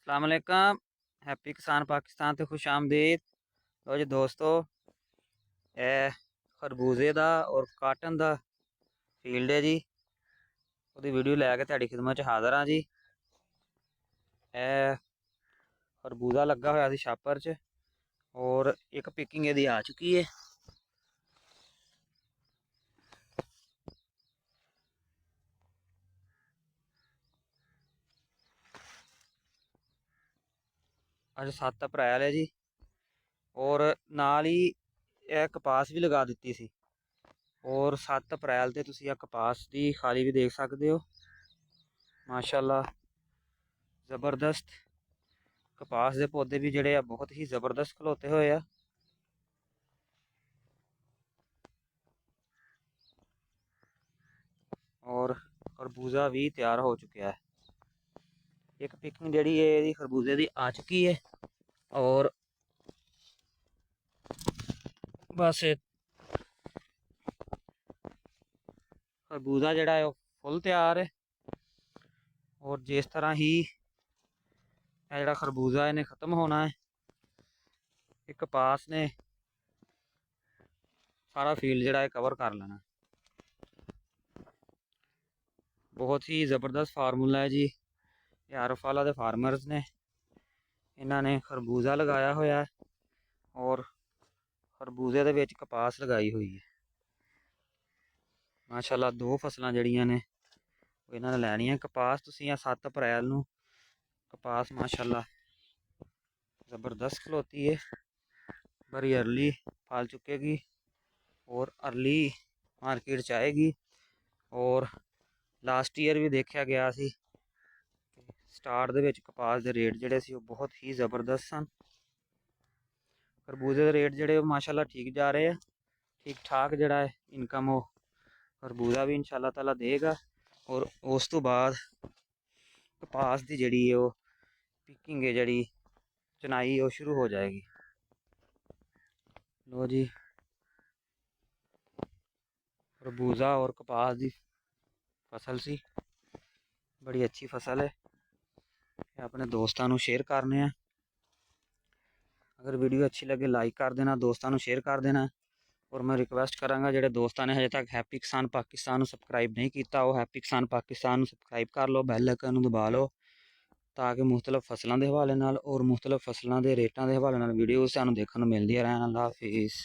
अस्सलाम वालेकुम। हैप्पी किसान पाकिस्तान ते खुश आमदीद। लो जी दोस्तों, ਇਹ ਖਰਬੂਜ਼ੇ ਦਾ ਔਰ ਕਾਟਨ ਦਾ ਫੀਲਡ ਹੈ ਜੀ। ਉਹਦੀ ਵੀਡੀਓ ਲੈ ਕੇ ਤੁਹਾਡੀ ਖਿਦਮਤ 'ਚ ਹਾਜ਼ਰ ਹਾਂ ਜੀ। ਇਹ ਖਰਬੂਜ਼ਾ ਲੱਗਾ ਹੋਇਆ ਸੀ ਛਾਪਰ 'ਚ ਔਰ ਇੱਕ ਪਿਕਿੰਗ ਇਹਦੀ ਆ ਚੁੱਕੀ ਹੈ। ਅੱਜ 7 ਅਪ੍ਰੈਲ ਹੈ ਜੀ ਔਰ ਨਾਲ ਹੀ ਇਹ ਕਪਾਸ ਵੀ ਲਗਾ ਦਿੱਤੀ ਸੀ। ਔਰ 7 ਅਪ੍ਰੈਲ ਤੇ ਤੁਸੀਂ ਇਹ ਕਪਾਸ ਦੀ ਖਾਲੀ ਵੀ ਦੇਖ ਸਕਦੇ ਹੋ। ਮਾਸ਼ਾਅੱਲਾ ਜ਼ਬਰਦਸਤ कपास के पौधे भी जोड़े बहुत ही जबरदस्त खलोते हुए आ। और खरबूजा भी तैयार हो चुका है। एक पिकिंग जी है खरबूजे की आ चुकी है और बस खरबूजा जोड़ा है फुल तैयार है। और जिस तरह ही जोड़ा खरबूजा इन्हें खत्म होना है, एक कपास ने सारा फील्ड जोड़ा है कवर कर लेना। बहुत ही ज़बरदस्त फार्मूला है जी। आरफ वाला दे फार्मर्स ने इन्होंने खरबूजा लगाया हुआ है और खरबूजे दे विच कपास लगाई हुई है। माशाल्लाह दो फसलां जड़ियां ने इन्होंने लैनियां। कपास तुसीं 7 अप्रैल नूं कपास माशाल्लाह ज़बरदस्त खलोती है। बड़ी अर्ली फल चुकेगी और अर्ली मार्केट च आएगी। और लास्ट ईयर भी देखा गया सी स्टार्ट दे विच कपास के रेट जोड़े सी बहुत ही ज़बरदस्त सन। खरबूजे के रेट जोड़े माशाल्लाह ठीक जा रहे हैं। ठीक ठाक जोड़ा है इनकम वो खरबूजा भी इंशाल्लाह ताला देगा। और उस तो बाद कपास की जी वो पिकिंग है जी चुनाई वो शुरू हो जाएगी। लो जी खरबूजा और कपास की फसल सी बड़ी अच्छी फसल है। अपने दोस्तों को शेयर करने हैं। अगर वीडियो अच्छी लगे लाइक कर देना, दोस्तों को शेयर कर देना। और मैं रिक्वेस्ट कराँगा जोड़े दोस्तों ने हजे तक हैप्पी किसान पाकिस्तान सबसक्राइब नहीं किया वो हैप्पी किसान पाकिस्तान सबसक्राइब कर लो, बैल आइकन दबा लो ताकि मुख्तलिफ फसलों के हवाले और मुख्तलिफ फसलों के रेटों के हवाले वीडियो सूँ देखने को मिलती रहन। अल्लाह हाफिज़।